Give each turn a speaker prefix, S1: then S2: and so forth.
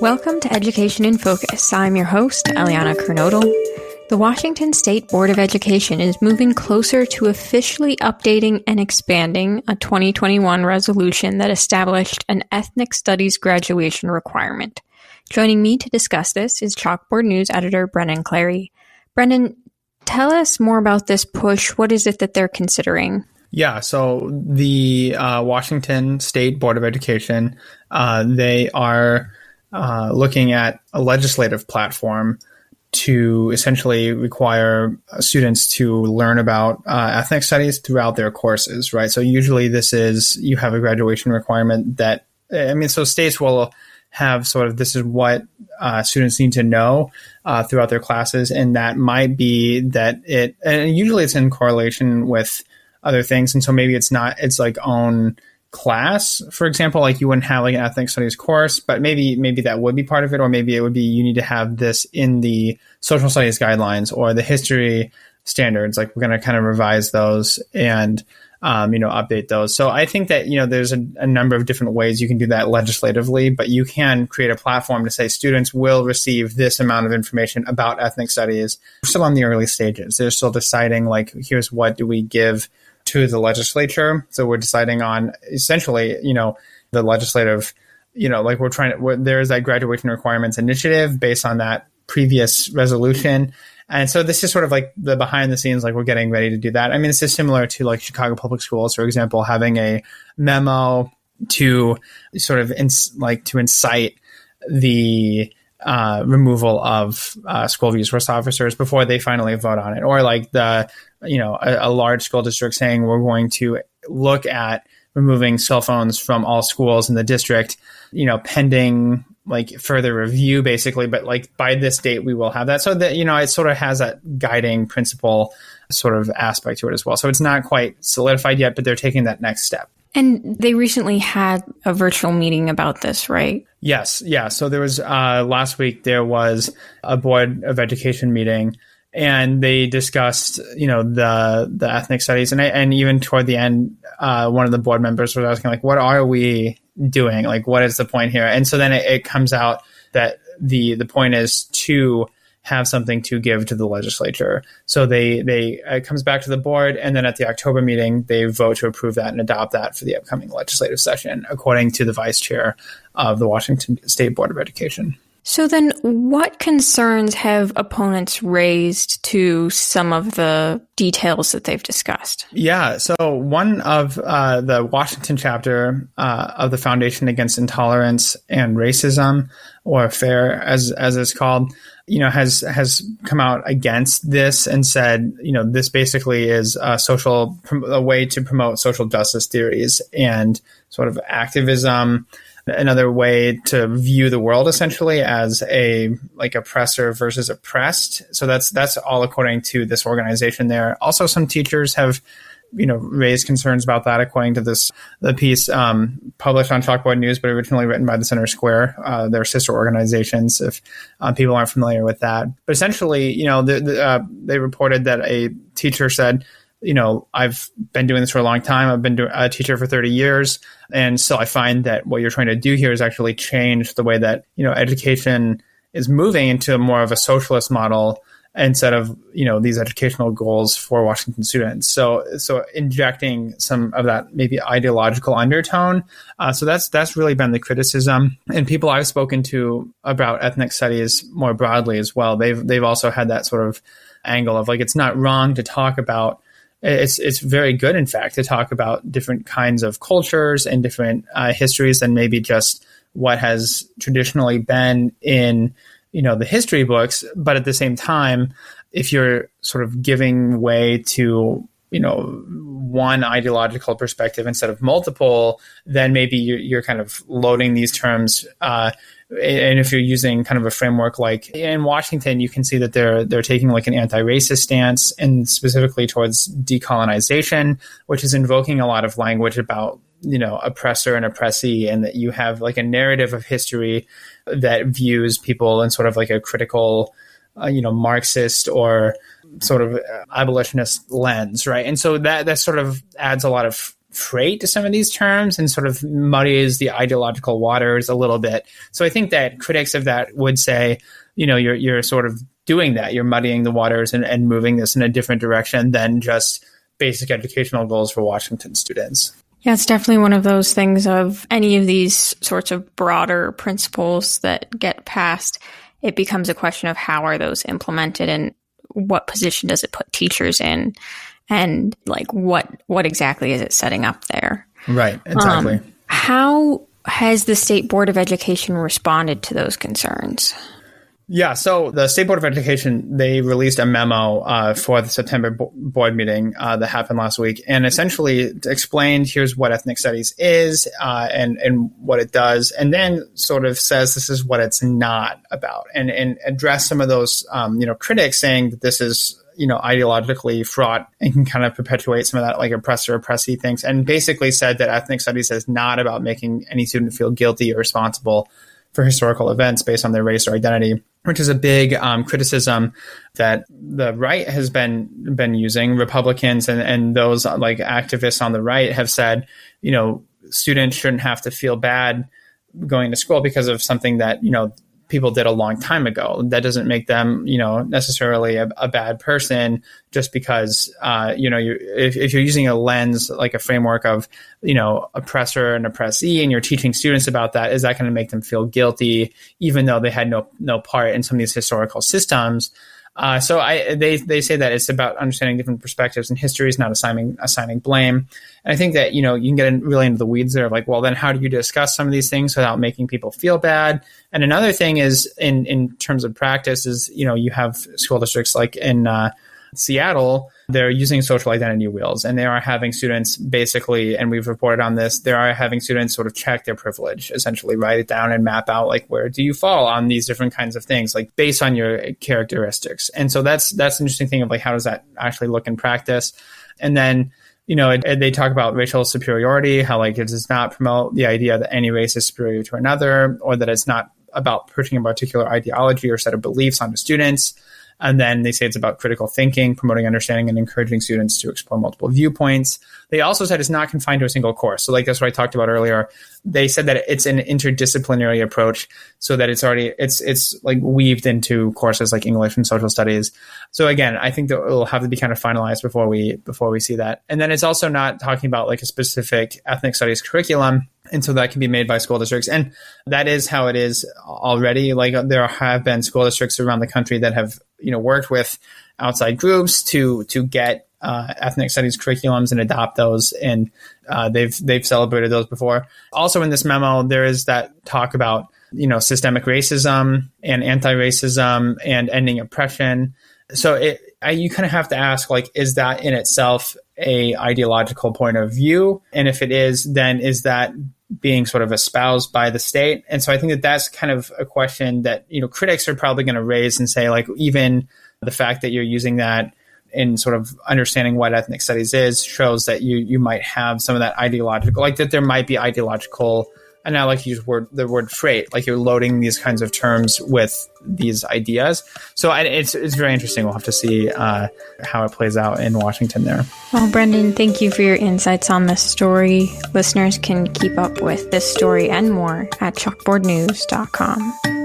S1: Welcome to Education in Focus. I'm your host, Eliana Kernodle. The Washington State Board of Education is moving closer to officially updating and expanding a 2021 resolution that established an ethnic studies graduation requirement. Joining me to discuss this is Chalkboard News editor Brennan Clary. Brennan, tell us more about this push. What is it that they're considering?
S2: Yeah, so the Washington State Board of Education, they are looking at a legislative platform to essentially require students to learn about ethnic studies throughout their courses, right? So usually you have a graduation requirement that, so states will have sort of, this is what students need to know throughout their classes. And that might be that and usually it's in correlation with other things. And so maybe it's like own class, for example, like you wouldn't have like an ethnic studies course, but maybe that would be part of it, or maybe it would be you need to have this in the social studies guidelines or the history standards. Like we're going to kind of revise those and update those. So I think that there's a number of different ways you can do that legislatively, but you can create a platform to say students will receive this amount of information about ethnic studies. We're still on the early stages. They're still deciding like, here's what do we give to the legislature. So we're deciding on essentially, the legislative, there's that graduation requirements initiative based on that previous resolution. And so this is sort of like the behind the scenes, like we're getting ready to do that. This is similar to like Chicago Public Schools, for example, having a memo to sort of to incite the removal of school resource officers before they finally vote on it, or like a large school district saying we're going to look at removing cell phones from all schools in the district, pending like further review basically, but like by this date we will have that. So that, it sort of has that guiding principle sort of aspect to it as well. So it's not quite solidified yet, but they're taking that next step.
S1: And they recently had a virtual meeting about this, right?
S2: Yes. Yeah. So there was last week, there was a Board of Education meeting, and they discussed, the ethnic studies. And even toward the end, one of the board members was asking, like, what are we doing? Like, what is the point here? And so then it comes out that the point is to have something to give to the legislature. So it comes back to the board, and then at the October meeting, they vote to approve that and adopt that for the upcoming legislative session, according to the vice chair of the Washington State Board of Education.
S1: So then what concerns have opponents raised to some of the details that they've discussed?
S2: Yeah, so one of the Washington chapter of the Foundation Against Intolerance and Racism, or FAIR as it's called, has come out against this and said, this basically is a way to promote social justice theories and sort of activism, another way to view the world essentially as a like oppressor versus oppressed. So that's all according to this organization there. Also, some teachers have raised concerns about that, according to the piece published on Chalkboard News, but originally written by the Center Square, their sister organizations, if people aren't familiar with that. But essentially, they reported that a teacher said, I've been doing this for a long time. I've been a teacher for 30 years. And so I find that what you're trying to do here is actually change the way that, education is moving into more of a socialist model instead of, these educational goals for Washington students. So injecting some of that maybe ideological undertone. So that's really been the criticism. And people I've spoken to about ethnic studies more broadly as well, they've also had that sort of angle of like, it's not wrong to talk about. It's very good, in fact, to talk about different kinds of cultures and different histories than maybe just what has traditionally been in, the history books. But at the same time, if you're sort of giving way to, one ideological perspective instead of multiple, then maybe you're kind of loading these terms. And if you're using kind of a framework like in Washington, you can see that they're taking like an anti-racist stance, and specifically towards decolonization, which is invoking a lot of language about, oppressor and oppressee, and that you have like a narrative of history that views people in sort of like a critical, Marxist or sort of abolitionist lens, right? And so that sort of adds a lot of freight to some of these terms and sort of muddies the ideological waters a little bit. So I think that critics of that would say, you're sort of doing that. You're muddying the waters and moving this in a different direction than just basic educational goals for Washington students.
S1: Yeah, it's definitely one of those things of any of these sorts of broader principles that get passed. It becomes a question of how are those implemented and what position does it put teachers in, and like what exactly is it setting up there?
S2: Right, exactly.
S1: How has the State Board of Education responded to those concerns?
S2: Yeah, so the State Board of Education, they released a memo for the September board meeting that happened last week, and essentially explained here's what ethnic studies is and what it does, and then sort of says this is what it's not about, and address some of those critics saying that this is ideologically fraught and can kind of perpetuate some of that like oppressor-oppressee things, and basically said that ethnic studies is not about making any student feel guilty or responsible for historical events based on their race or identity, which is a big criticism that the right has been using. Republicans and those like activists on the right have said, students shouldn't have to feel bad going to school because of something that, people did a long time ago. That doesn't make them, necessarily a bad person just because, if you're using a lens, like a framework of, oppressor and oppressee, and you're teaching students about that, is that going to make them feel guilty, even though they had no part in some of these historical systems? So they say that it's about understanding different perspectives and histories, not assigning blame. And I think that, you can get really into the weeds there of like, well, then how do you discuss some of these things without making people feel bad? And another thing is in terms of practice is, you have school districts like in Seattle, they're using social identity wheels, and they are having students basically, and we've reported on this, they are having students sort of check their privilege, essentially write it down and map out like where do you fall on these different kinds of things, like based on your characteristics. And so that's an interesting thing of like, how does that actually look in practice? And then, they talk about racial superiority, how like it does not promote the idea that any race is superior to another, or that it's not about pushing a particular ideology or set of beliefs onto students. And then they say it's about critical thinking, promoting understanding, and encouraging students to explore multiple viewpoints. They also said it's not confined to a single course. So like that's what I talked about earlier. They said that it's an interdisciplinary approach, so that it's like weaved into courses like English and social studies. So again, I think that it'll have to be kind of finalized before we see that. And then it's also not talking about like a specific ethnic studies curriculum. And so that can be made by school districts. And that is how it is already. Like there have been school districts around the country that have, worked with outside groups to get ethnic studies curriculums and adopt those. And they've celebrated those before. Also in this memo, there is that talk about, systemic racism and anti-racism and ending oppression. So you kind of have to ask, like, is that in itself a ideological point of view? And if it is, then is that being sort of espoused by the state? And so I think that that's kind of a question that, critics are probably going to raise and say, like, even the fact that you're using that in sort of understanding what ethnic studies is shows that you might have some of that ideological, like that there might be ideological, and I like to use the word freight, like you're loading these kinds of terms with these ideas. So it's very interesting. We'll have to see how it plays out in Washington there.
S1: Well, Brendan, thank you for your insights on this story. Listeners can keep up with this story and more at chalkboardnews.com.